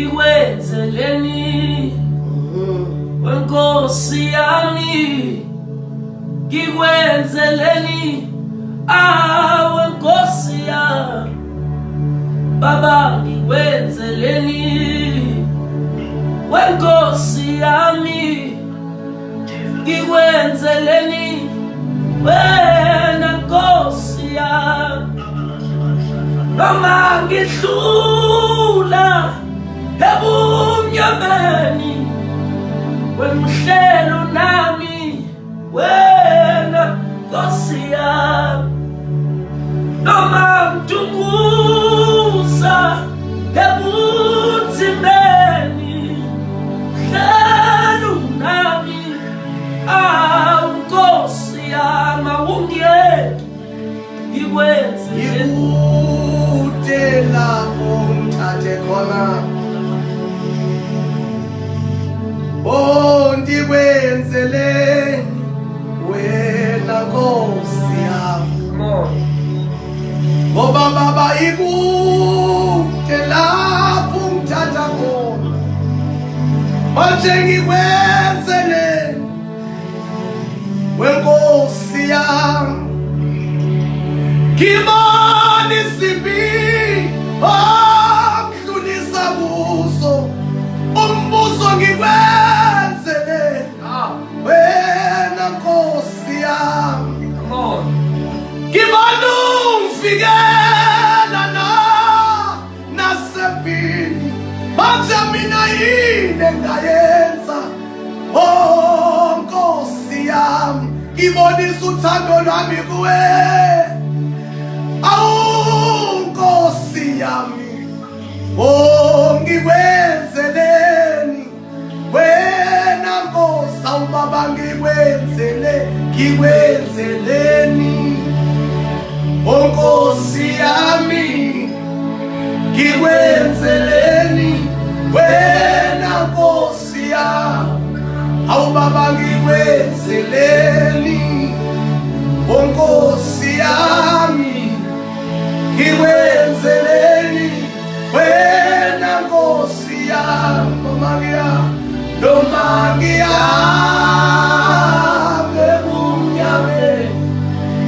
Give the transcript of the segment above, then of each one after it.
ngikwenzeleni wenkosi yami, ngikwenzeleni wenkosi yami, Baba ngikwenzeleni wenkosi yami, ngikwenzeleni wena nkosi yami, noma ngidlula ebumnyameni wemhlelo nami wena nkosi yami, noma ngidunguza ebunzimeni mhlelo nami nkosi yami, awungiyeki ngikwenze ngikude lapho ngithathe khona, ndikwenzeleni wena nkosi yami, ngoba Baba ikude lapho ngithatha khona, manje ngikwenzeleni wenkosi yami, ngibona isimbi ngidlulisa kuso umbuso, ngikwenzeleni wena nkosi yami, ngibona ungifikela nasempini, manje mina yini engayenza nkosi yami, ngibonisa uthando lwami kuwe, nkosi yami, ngikwenzeleni wena nkosi, Baba ngikwenzeleni nkosi yami, ngikwenzeleni wena nkosi yami, Baba ngikwenzeleni nkosi yami, ngikwenzeleni wena nkosi yami, noma ngihambe ebumnyameni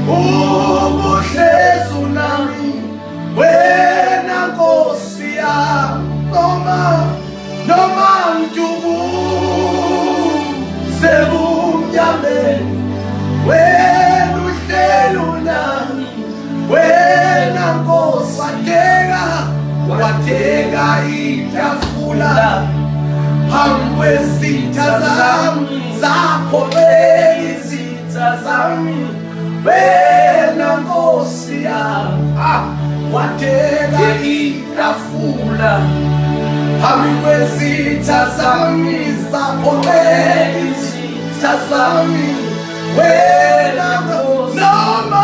ubuhlezi nami wena nkosi yami, noma ngidubuze ebumnyameni wena uhlelo nami wena nkosi, wathenga itafula phambi kwezitha zami, zaphoxeka izitha zami wena nkosi yami, wathenga itafula phambi kwezitha zami, zaphoxeka izitha zami wena nkosi, noma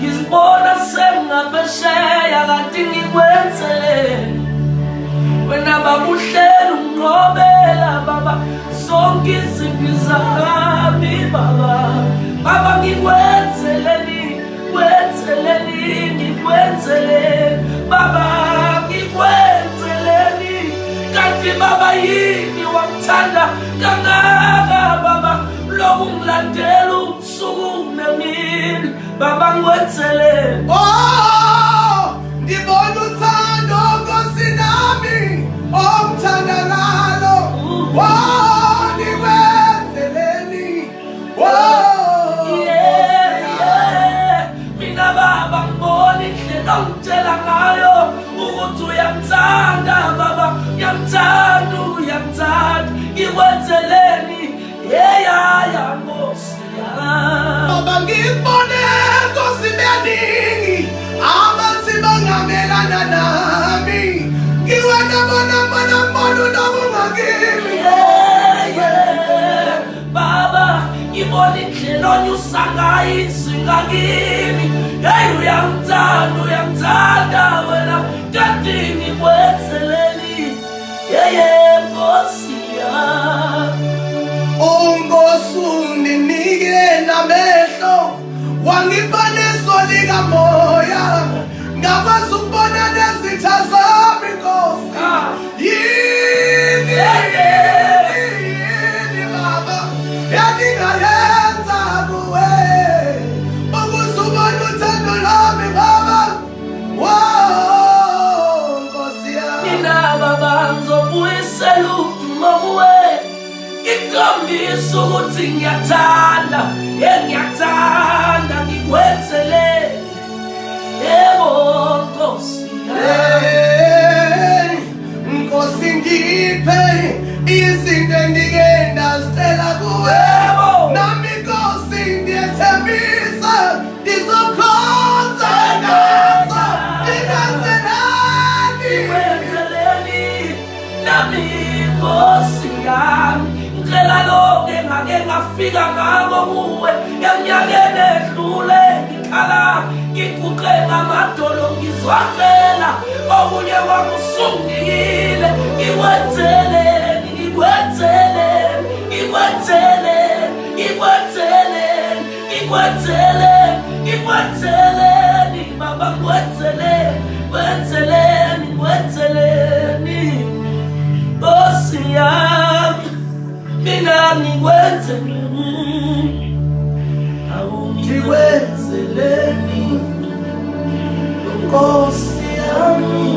ngizibona sengaphesheya kanti ngikwenzeleni wena Baba, uhleli unqobela Baba zonke izimpi zami Baba, ngikwenzeleni Baba, ngikwenzeleni Baba ngwenzele. Oh, ngibona uthando Nkosi nami ongithandanayo. Oh, ngikwenzeleni. Oh, Yeah. Mina baba ngibona indlela ongitshela ngayo ukuthi uyangithanda baba, uyangithanda, ngikwenzeleni. Yeah, Nkosi yami. Baba ngibone Nkosi beningi abathi bangamelana nami. Ngiwena bona unokungakimi. Yeah. Baba, ngibona indlela onyusa ngayo izinga kimi. Hey, uyangithanda wena, kanti ngikwenzeleni. Yeah, Nkosi yami. Unkosi undinike namehlo wangipha neso likamoya ngakwazi ukubona nezitha zami Nkosi. Yini baba yadingayenza kuwe ukuze ubone uthando lami baba. Wow, Nkosi yami. Mina baba ngizobuyisela udumo kuwe, ngikhombisa ukuthi ngiyathanda, ngiyathanda, ngikwenzele. Yebo Nkosi yami. Nkosi ngiphe izinto endike ndazicela kuwe. Nami Nkosi ngiyethembisa ndizokhonza ngazo. Ngikwenzeleni nami Nkosi yami. Ngicela lonke engake ngafika ngako kuwe eminyakeni edlule, ngikhala ngiguqe ngamadolo ngizwakela okunye kwakusungikile. Ngikwenzeleni, ngikwenzeleni, ngikwenzeleni, ngikwenzeleni, ngikwenzeleni, ngikwenzeleni baba, ngikwenzeleni, ngikwenzeleni, ngikwenzeleni. Nkosi yami, mina ngikwenzeleni, ngikwenzeleni. Nkosi yami,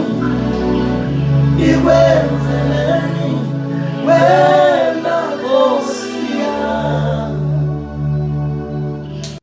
ngikwenzeleni.